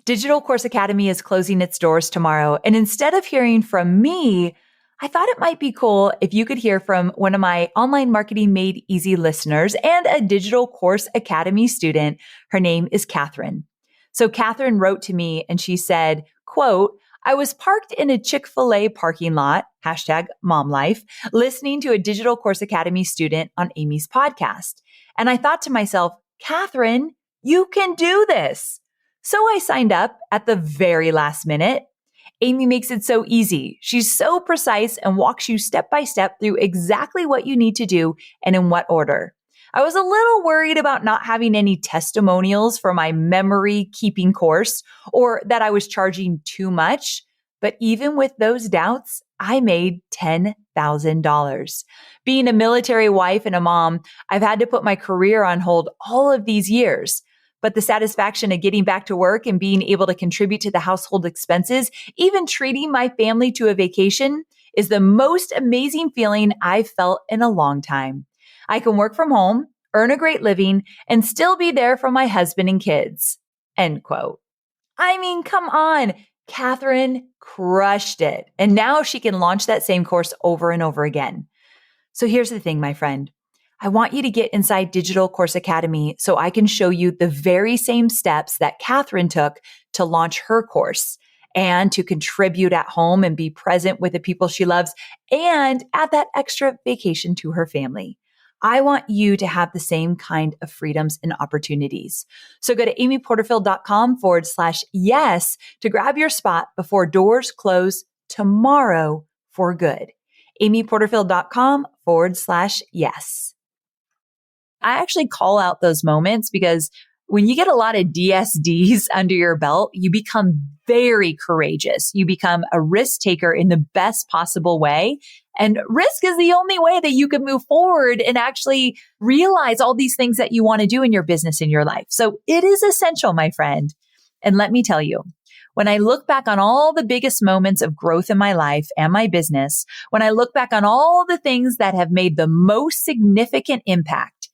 Digital Course Academy is closing its doors tomorrow. And instead of hearing from me, I thought it might be cool if you could hear from one of my Online Marketing Made Easy listeners and a Digital Course Academy student. Her name is Catherine. So Catherine wrote to me and she said, quote, I was parked in a Chick-fil-A parking lot, #momlife, listening to a Digital Course Academy student on Amy's podcast. And I thought to myself, Catherine, you can do this. So I signed up at the very last minute. Amy makes it so easy. She's so precise and walks you step by step through exactly what you need to do and in what order. I was a little worried about not having any testimonials for my memory keeping course or that I was charging too much. But even with those doubts, I made $10,000. Being a military wife and a mom, I've had to put my career on hold all of these years. But the satisfaction of getting back to work and being able to contribute to the household expenses, even treating my family to a vacation, is the most amazing feeling I've felt in a long time. I can work from home, earn a great living, and still be there for my husband and kids. End quote. I mean, come on. Catherine crushed it. And now she can launch that same course over and over again. So here's the thing, my friend. I want you to get inside Digital Course Academy so I can show you the very same steps that Catherine took to launch her course and to contribute at home and be present with the people she loves and add that extra vacation to her family. I want you to have the same kind of freedoms and opportunities. So go to amyporterfield.com/yes to grab your spot before doors close tomorrow for good. amyporterfield.com/yes. I actually call out those moments because when you get a lot of DSDs under your belt, you become very courageous. You become a risk taker in the best possible way. And risk is the only way that you can move forward and actually realize all these things that you want to do in your business, in your life. So it is essential, my friend. And let me tell you, when I look back on all the biggest moments of growth in my life and my business, when I look back on all the things that have made the most significant impact,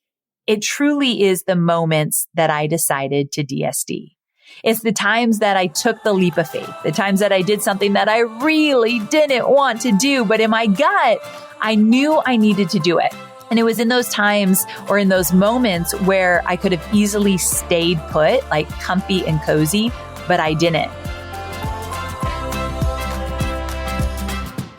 it truly is the moments that I decided to DSD. It's the times that I took the leap of faith, the times that I did something that I really didn't want to do, but in my gut, I knew I needed to do it. And it was in those times or in those moments where I could have easily stayed put, like comfy and cozy, but I didn't.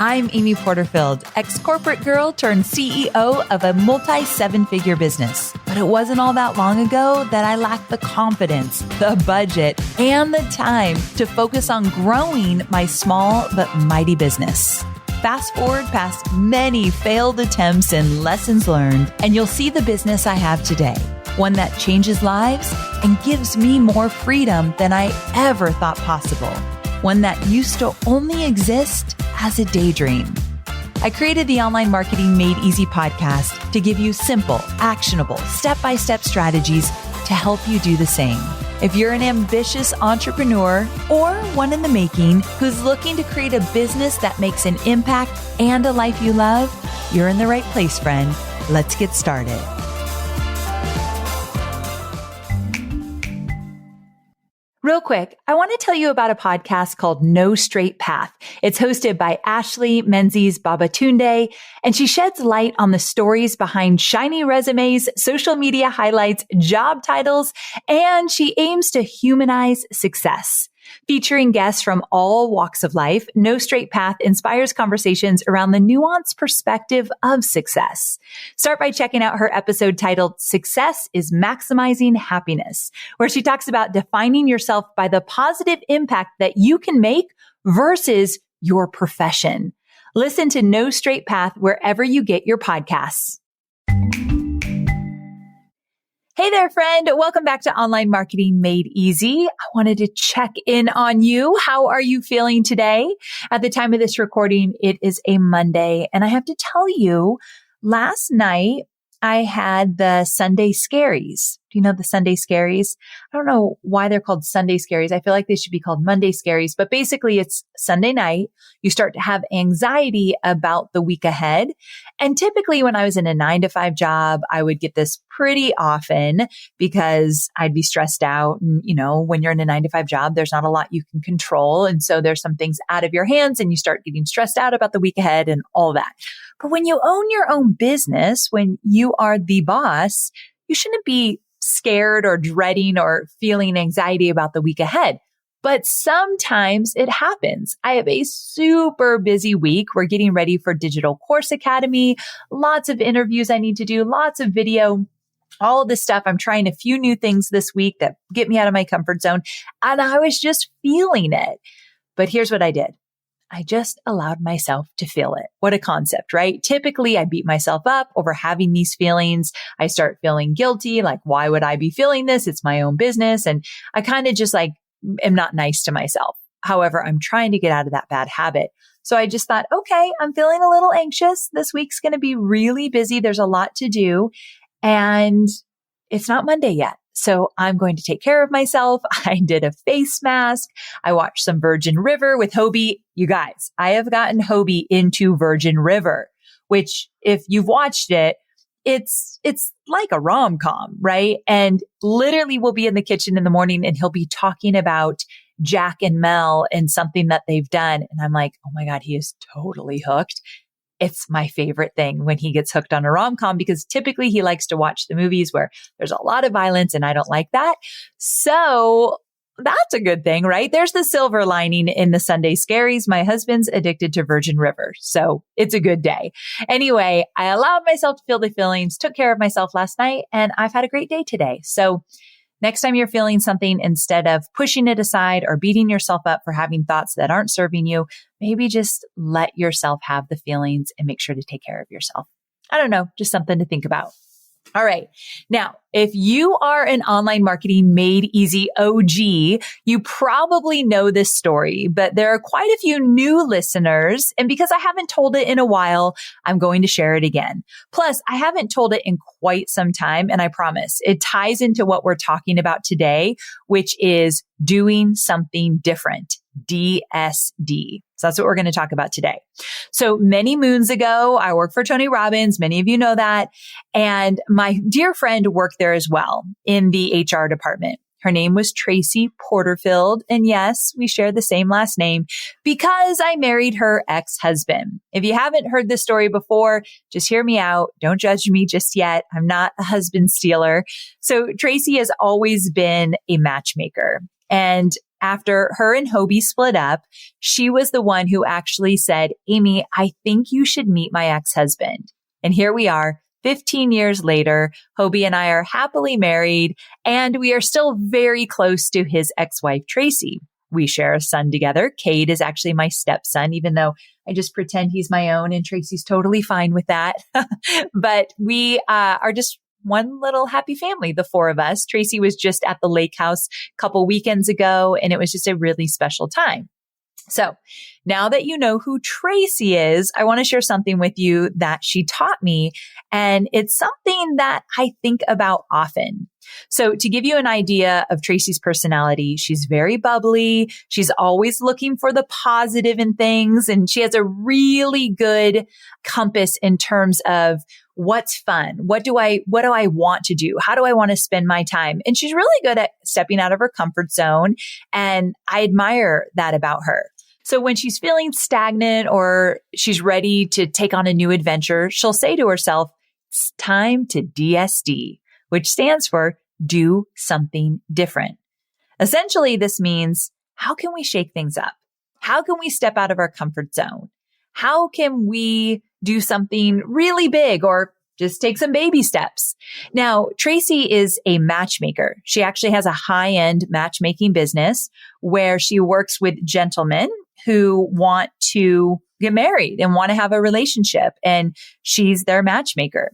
I'm Amy Porterfield, ex-corporate girl turned CEO of a multi-7-figure business. But it wasn't all that long ago that I lacked the confidence, the budget, and the time to focus on growing my small but mighty business. Fast forward past many failed attempts and lessons learned, and you'll see the business I have today. One that changes lives and gives me more freedom than I ever thought possible. One that used to only exist as a daydream. I created the Online Marketing Made Easy podcast to give you simple, actionable, step-by-step strategies to help you do the same. If you're an ambitious entrepreneur or one in the making who's looking to create a business that makes an impact and a life you love, you're in the right place, friend. Let's get started. Real quick, I want to tell you about a podcast called No Straight Path. It's hosted by Ashley Menzies Babatunde, and she sheds light on the stories behind shiny resumes, social media highlights, job titles, and she aims to humanize success. Featuring guests from all walks of life, No Straight Path inspires conversations around the nuanced perspective of success. Start by checking out her episode titled Success is Maximizing Happiness, where she talks about defining yourself by the positive impact that you can make versus your profession. Listen to No Straight Path wherever you get your podcasts. Hey there, friend. Welcome back to Online Marketing Made Easy. I wanted to check in on you. How are you feeling today? At the time of this recording, it is a Monday. And I have to tell you, last night I had the Sunday scaries. Do you know the Sunday scaries? I don't know why they're called Sunday scaries. I feel like they should be called Monday scaries, but basically it's Sunday night. You start to have anxiety about the week ahead. And typically when I was in a 9-to-5 job, I would get this pretty often because I'd be stressed out. And, when you're in a 9-to-5 job, there's not a lot you can control. And so there's some things out of your hands and you start getting stressed out about the week ahead and all that. But when you own your own business, when you are the boss, you shouldn't be scared or dreading or feeling anxiety about the week ahead. But sometimes it happens. I have a super busy week. We're getting ready for Digital Course Academy, lots of interviews I need to do, lots of video, all of this stuff. I'm trying a few new things this week that get me out of my comfort zone. And I was just feeling it. But here's what I did. I just allowed myself to feel it. What a concept, right? Typically, I beat myself up over having these feelings. I start feeling guilty. Like, why would I be feeling this? It's my own business. And I kind of just am not nice to myself. However, I'm trying to get out of that bad habit. So I just thought, okay, I'm feeling a little anxious. This week's going to be really busy. There's a lot to do. And it's not Monday yet. So I'm going to take care of myself. I did a face mask. I watched some Virgin River with Hobie. You guys, I have gotten Hobie into Virgin River, which if you've watched it, it's like a rom-com, right? And literally we'll be in the kitchen in the morning and he'll be talking about Jack and Mel and something that they've done. And I'm like, oh my God, he is totally hooked. It's my favorite thing when he gets hooked on a rom-com because typically he likes to watch the movies where there's a lot of violence and I don't like that. So that's a good thing, right? There's the silver lining in the Sunday scaries. My husband's addicted to Virgin River. So it's a good day. Anyway, I allowed myself to feel the feelings, took care of myself last night, and I've had a great day today. So next time you're feeling something, instead of pushing it aside or beating yourself up for having thoughts that aren't serving you, maybe just let yourself have the feelings and make sure to take care of yourself. I don't know, just something to think about. All right. Now, if you are an online marketing made easy OG, you probably know this story, but there are quite a few new listeners. And because I haven't told it in a while, I'm going to share it again. Plus, I haven't told it in quite some time. And I promise it ties into what we're talking about today, which is doing something different. DSD. So that's what we're going to talk about today. So many moons ago, I worked for Tony Robbins. Many of you know that. And my dear friend worked there as well in the HR department. Her name was Tracy Porterfield. And yes, we share the same last name because I married her ex-husband. If you haven't heard this story before, just hear me out. Don't judge me just yet. I'm not a husband stealer. So Tracy has always been a matchmaker. And after her and Hobie split up, she was the one who actually said, Amy, I think you should meet my ex-husband. And here we are, 15 years later, Hobie and I are happily married, and we are still very close to his ex-wife, Tracy. We share a son together. Cade is actually my stepson, even though I just pretend he's my own, and Tracy's totally fine with that. But we are just one little happy family, the four of us. Tracy was just at the lake house a couple weekends ago, and it was just a really special time. So now that you know who Tracy is, I want to share something with you that she taught me. And it's something that I think about often. So to give you an idea of Tracy's personality, she's very bubbly. She's always looking for the positive in things. And she has a really good compass in terms of what's fun? What do I want to do? How do I want to spend my time? And she's really good at stepping out of her comfort zone. And I admire that about her. So when she's feeling stagnant or she's ready to take on a new adventure, she'll say to herself, it's time to DSD, which stands for do something different. Essentially, this means how can we shake things up? How can we step out of our comfort zone? How can we do something really big or just take some baby steps? Now, Tracy is a matchmaker. She actually has a high-end matchmaking business where she works with gentlemen who want to get married and want to have a relationship, and she's their matchmaker.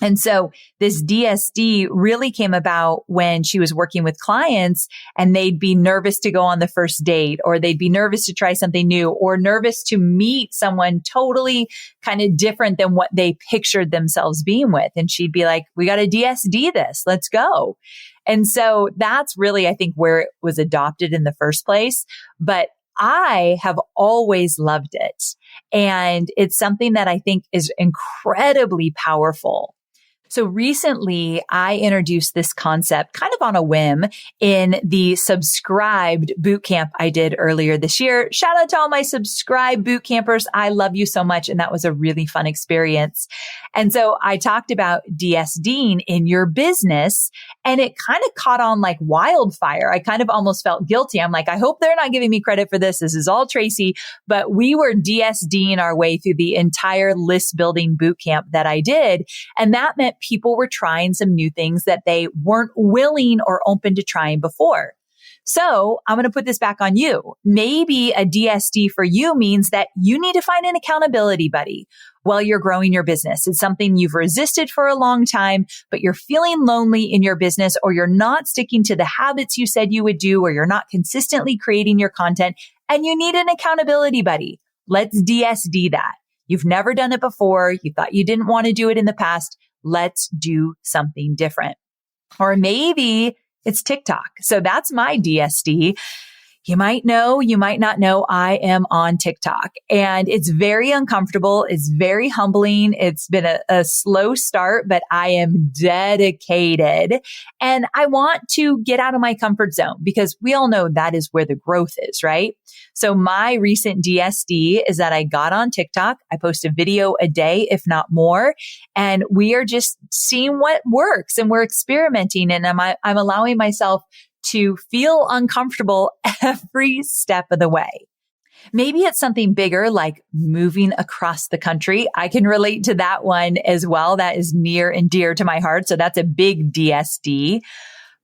And so this DSD really came about when she was working with clients and they'd be nervous to go on the first date, or they'd be nervous to try something new, or nervous to meet someone totally kind of different than what they pictured themselves being with. And she'd be like, we got to DSD this, let's go. And so that's really, I think, where it was adopted in the first place. But I have always loved it. And it's something that I think is incredibly powerful. So recently I introduced this concept kind of on a whim in the subscribed boot camp I did earlier this year. Shout out to all my subscribed boot campers. I love you so much. And that was a really fun experience. And so I talked about DSDing in your business, and it kind of caught on like wildfire. I kind of almost felt guilty. I'm like, I hope they're not giving me credit for this. This is all Tracy, but we were DSDing our way through the entire list building boot camp that I did. And that meant people were trying some new things that they weren't willing or open to trying before. So I'm going to put this back on you. Maybe a DSD for you means that you need to find an accountability buddy while you're growing your business. It's something you've resisted for a long time, but you're feeling lonely in your business, or you're not sticking to the habits you said you would do, or you're not consistently creating your content, and you need an accountability buddy. Let's DSD that. You've never done it before. You thought you didn't want to do it in the past. Let's do something different. Or maybe it's TikTok. So that's my DSD. You might know, you might not know, I am on TikTok, and it's very uncomfortable. It's very humbling. It's been a slow start, but I am dedicated, and I want to get out of my comfort zone because we all know that is where the growth is, right? So my recent DSD is that I got on TikTok. I post a video a day, if not more, and we are just seeing what works, and we're experimenting, and I'm allowing myself to feel uncomfortable every step of the way. Maybe it's something bigger like moving across the country. I can relate to that one as well. That is near and dear to my heart. So that's a big DSD.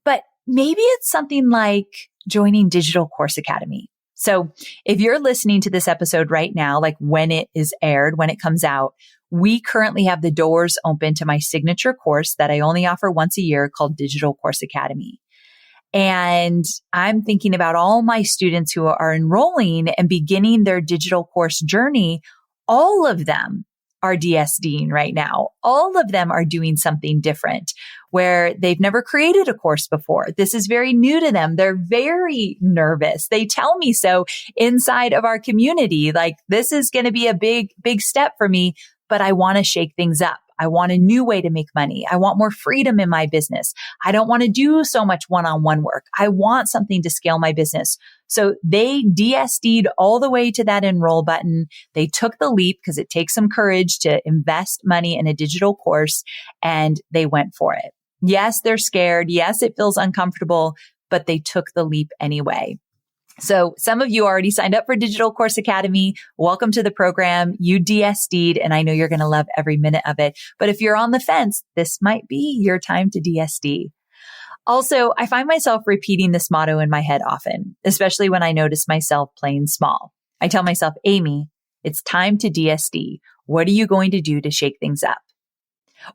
But maybe it's something like joining Digital Course Academy. So if you're listening to this episode right now, like when it is aired, when it comes out, we currently have the doors open to my signature course that I only offer once a year called Digital Course Academy. And I'm thinking about all my students who are enrolling and beginning their digital course journey. All of them are DSDing right now. All of them are doing something different where they've never created a course before. This is very new to them. They're very nervous. They tell me so inside of our community, like, this is going to be a big, big step for me, but I want to shake things up. I want a new way to make money. I want more freedom in my business. I don't want to do so much one-on-one work. I want something to scale my business. So they DSD'd all the way to that enroll button. They took the leap because it takes some courage to invest money in a digital course, and they went for it. Yes, they're scared. Yes, it feels uncomfortable, but they took the leap anyway. So some of you already signed up for Digital Course Academy. Welcome to the program. You DSD'd, and I know you're going to love every minute of it. But if you're on the fence, this might be your time to DSD. Also, I find myself repeating this motto in my head often, especially when I notice myself playing small. I tell myself, Amy, it's time to DSD. What are you going to do to shake things up?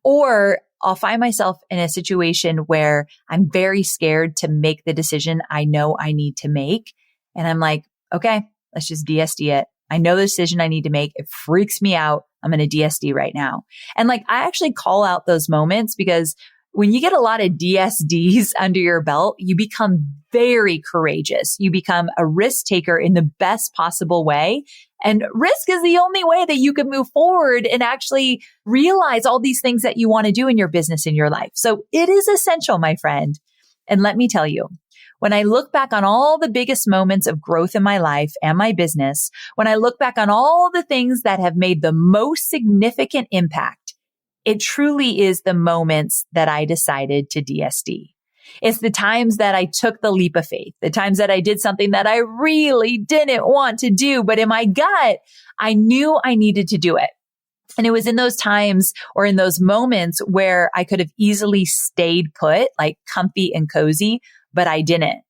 Or I'll find myself in a situation where I'm very scared to make the decision I know I need to make. And I'm like, okay, let's just DSD it. I know the decision I need to make. It freaks me out. I'm going to DSD right now. And like, I actually call out those moments because when you get a lot of DSDs under your belt, you become very courageous. You become a risk taker in the best possible way. And risk is the only way that you can move forward and actually realize all these things that you want to do in your business, in your life. So it is essential, my friend. And let me tell you, when I look back on all the biggest moments of growth in my life and my business, when I look back on all the things that have made the most significant impact, it truly is the moments that I decided to DSD. It's the times that I took the leap of faith, the times that I did something that I really didn't want to do, but in my gut, I knew I needed to do it. And it was in those times or in those moments where I could have easily stayed put, like comfy and cozy, but I didn't.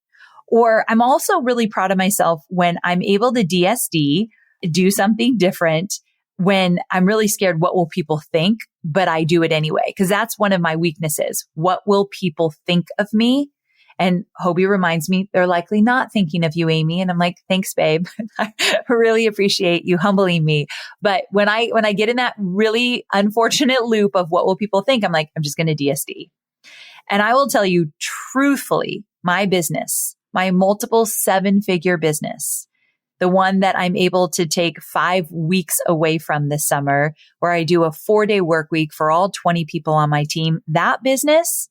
Or I'm also really proud of myself when I'm able to DSD, do something different when I'm really scared, what will people think? But I do it anyway, because that's one of my weaknesses. What will people think of me? And Hobie reminds me, they're likely not thinking of you, Amy. And I'm like, thanks, babe. I really appreciate you humbling me. But when I get in that really unfortunate loop of what will people think, I'm like, I'm just going to DSD. And I will tell you truthfully, my business, my multiple 7-figure business, the one that I'm able to take 5 weeks away from this summer, where I do a 4-day work week for all 20 people on my team, that business,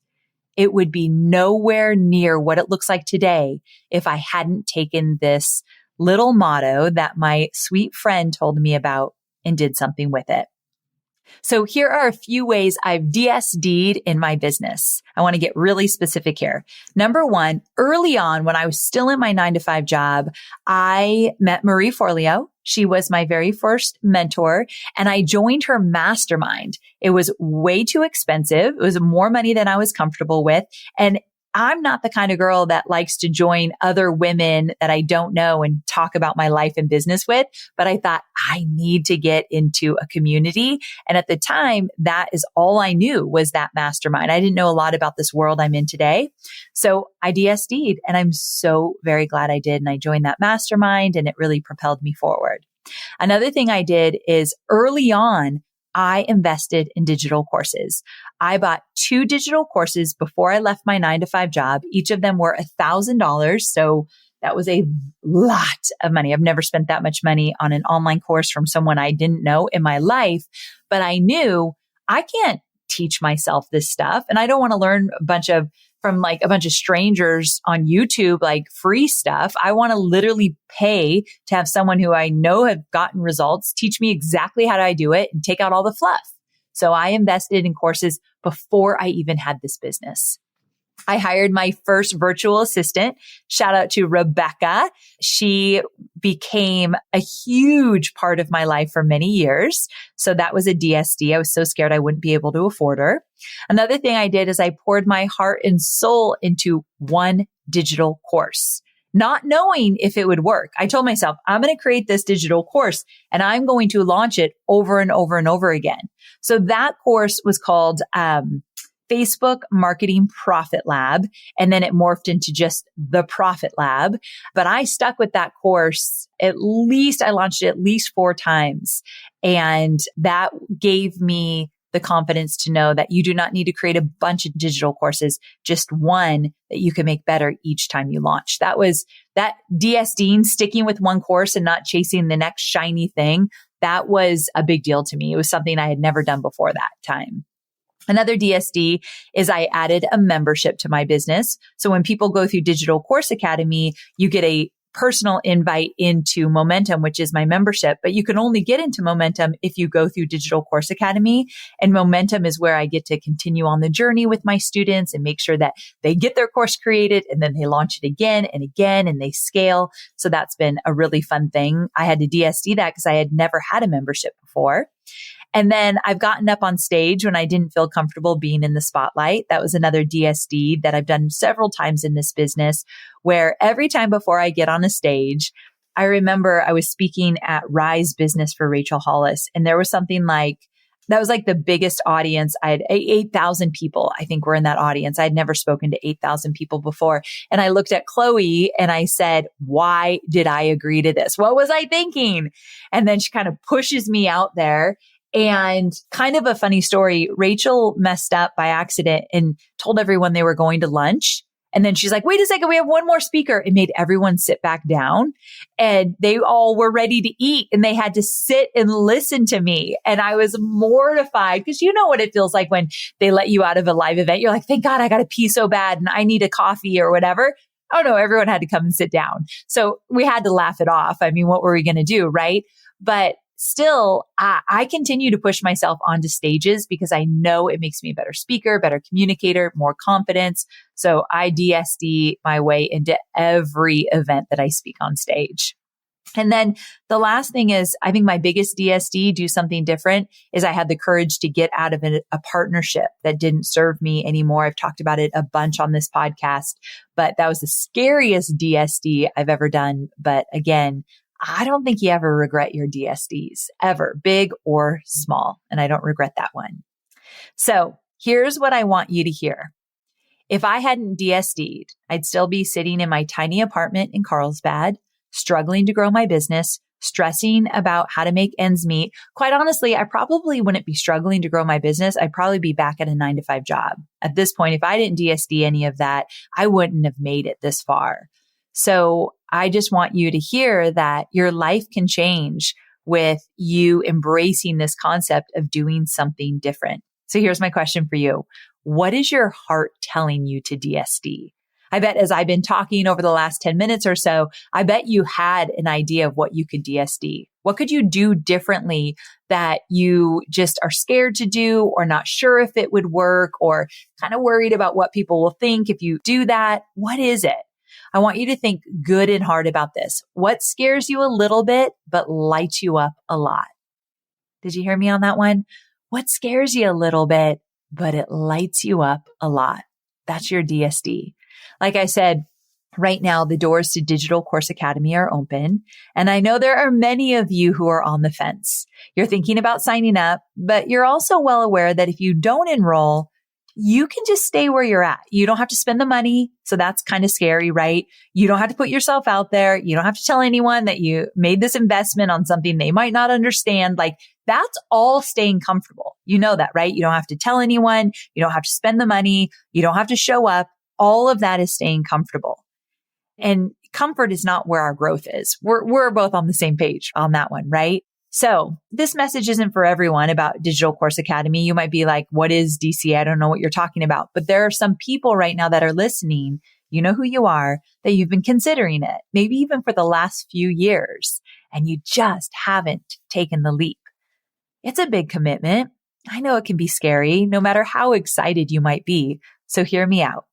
it would be nowhere near what it looks like today if I hadn't taken this little motto that my sweet friend told me about and did something with it. So here are a few ways I've DSD'd in my business. I want to get really specific here. Number one, early on when I was still in my 9-to-5 job, I met Marie Forleo. She was my very first mentor, and I joined her mastermind. It was way too expensive. It was more money than I was comfortable with. And I'm not the kind of girl that likes to join other women that I don't know and talk about my life and business with. But I thought I need to get into a community. And at the time, that is all I knew was that mastermind. I didn't know a lot about this world I'm in today. So I DSD'd, and I'm so very glad I did. And I joined that mastermind, and it really propelled me forward. Another thing I did is early on, I invested in digital courses. I bought 2 digital courses before I left my 9-to-5 job. Each of them were $1,000. So that was a lot of money. I've never spent that much money on an online course from someone I didn't know in my life, but I knew I can't teach myself this stuff. And I don't want to learn from a bunch of strangers on YouTube, like free stuff. I want to literally pay to have someone who I know have gotten results teach me exactly how I do it and take out all the fluff. So I invested in courses before I even had this business. I hired my first virtual assistant. Shout out to Rebecca. She became a huge part of my life for many years. So that was a DSD. I was so scared I wouldn't be able to afford her. Another thing I did is I poured my heart and soul into one digital course, not knowing if it would work. I told myself, I'm going to create this digital course and I'm going to launch it over and over and over again. So that course was called, Facebook Marketing Profit Lab. And then it morphed into just the Profit Lab. But I stuck with that course. I launched it at least 4 times. And that gave me the confidence to know that you do not need to create a bunch of digital courses, just one that you can make better each time you launch. That DSDing, sticking with one course and not chasing the next shiny thing. That was a big deal to me. It was something I had never done before that time. Another DSD is I added a membership to my business. So when people go through Digital Course Academy, you get a personal invite into Momentum, which is my membership, but you can only get into Momentum if you go through Digital Course Academy. And Momentum is where I get to continue on the journey with my students and make sure that they get their course created and then they launch it again and again and they scale. So that's been a really fun thing. I had to DSD that because I had never had a membership before. And then I've gotten up on stage when I didn't feel comfortable being in the spotlight. That was another DSD that I've done several times in this business, where every time before I get on a stage, I remember I was speaking at Rise Business for Rachel Hollis, and there was something like, that was like the biggest audience. I had 8,000 people, I think, were in that audience. I'd never spoken to 8,000 people before. And I looked at Chloe and I said, why did I agree to this? What was I thinking? And then she kind of pushes me out there. And kind of a funny story, Rachel messed up by accident and told everyone they were going to lunch. And then she's like, wait a second, we have one more speaker. It made everyone sit back down and they all were ready to eat and they had to sit and listen to me. And I was mortified because you know what it feels like when they let you out of a live event. You're like, thank God I got to pee so bad and I need a coffee or whatever. Oh no, everyone had to come and sit down. So we had to laugh it off. I mean, what were we going to do? Right. But still, I continue to push myself onto stages because I know it makes me a better speaker, better communicator, more confidence. So I DSD my way into every event that I speak on stage. And then the last thing is, I think my biggest DSD, do something different, is I had the courage to get out of a partnership that didn't serve me anymore. I've talked about it a bunch on this podcast, but that was the scariest DSD I've ever done. But again, I don't think you ever regret your DSDs, ever, big or small. And I don't regret that one. So here's what I want you to hear. If I hadn't DSD'd, I'd still be sitting in my tiny apartment in Carlsbad, struggling to grow my business, stressing about how to make ends meet. Quite honestly, I probably wouldn't be struggling to grow my business. I'd probably be back at a 9-to-5 job. At this point, if I didn't DSD any of that, I wouldn't have made it this far. So I just want you to hear that your life can change with you embracing this concept of doing something different. So here's my question for you. What is your heart telling you to DSD? I bet as I've been talking over the last 10 minutes or so, I bet you had an idea of what you could DSD. What could you do differently that you just are scared to do or not sure if it would work or kind of worried about what people will think if you do that? What is it? I want you to think good and hard about this. What scares you a little bit but lights you up a lot? Did you hear me on that one? What scares you a little bit but it lights you up a lot? That's your DSD. Like I said, right now, the doors to Digital Course Academy are open. And I know there are many of you who are on the fence. You're thinking about signing up, but you're also well aware that if you don't enroll, you can just stay where you're at. You don't have to spend the money. So that's kind of scary, right? You don't have to put yourself out there. You don't have to tell anyone that you made this investment on something they might not understand. Like that's all staying comfortable. You know that, right? You don't have to tell anyone. You don't have to spend the money. You don't have to show up. All of that is staying comfortable. And comfort is not where our growth is. We're both on the same page on that one, right? So this message isn't for everyone about Digital Course Academy. You might be like, what is DCA? I don't know what you're talking about. But there are some people right now that are listening. You know who you are, that you've been considering it, maybe even for the last few years, and you just haven't taken the leap. It's a big commitment. I know it can be scary, no matter how excited you might be. So hear me out.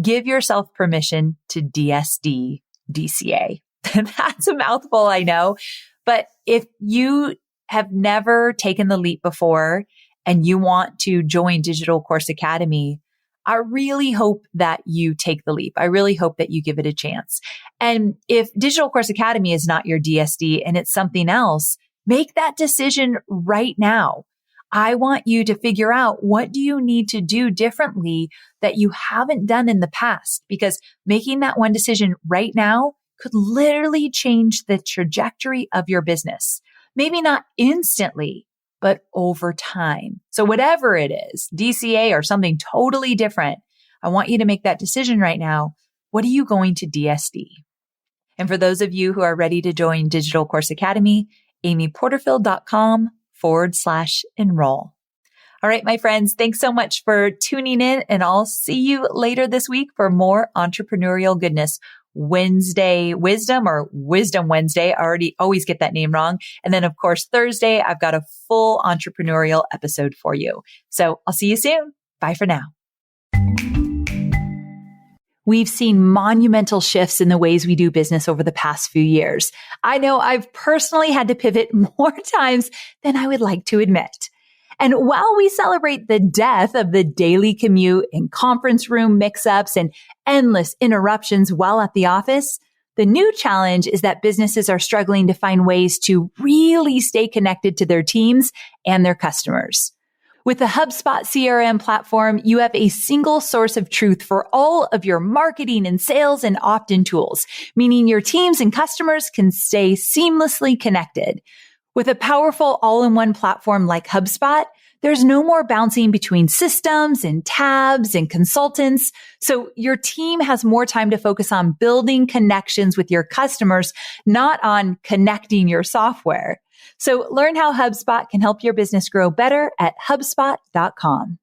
Give yourself permission to DSD DCA. That's a mouthful, I know. But if you have never taken the leap before and you want to join Digital Course Academy, I really hope that you take the leap. I really hope that you give it a chance. And if Digital Course Academy is not your DSD and it's something else, make that decision right now. I want you to figure out what do you need to do differently that you haven't done in the past, because making that one decision right now could literally change the trajectory of your business. Maybe not instantly, but over time. So whatever it is, DCA or something totally different, I want you to make that decision right now. What are you going to DSD? And for those of you who are ready to join Digital Course Academy, amyporterfield.com/enroll. All right, my friends, thanks so much for tuning in, and I'll see you later this week for more entrepreneurial goodness. Wednesday Wisdom or Wisdom Wednesday. I always get that name wrong. And then of course, Thursday, I've got a full entrepreneurial episode for you. So I'll see you soon. Bye for now. We've seen monumental shifts in the ways we do business over the past few years. I know I've personally had to pivot more times than I would like to admit. And while we celebrate the death of the daily commute and conference room mix-ups and endless interruptions while at the office, the new challenge is that businesses are struggling to find ways to really stay connected to their teams and their customers. With the HubSpot CRM platform, you have a single source of truth for all of your marketing and sales and opt-in tools, meaning your teams and customers can stay seamlessly connected. With a powerful all-in-one platform like HubSpot, there's no more bouncing between systems and tabs and consultants. So your team has more time to focus on building connections with your customers, not on connecting your software. So learn how HubSpot can help your business grow better at HubSpot.com.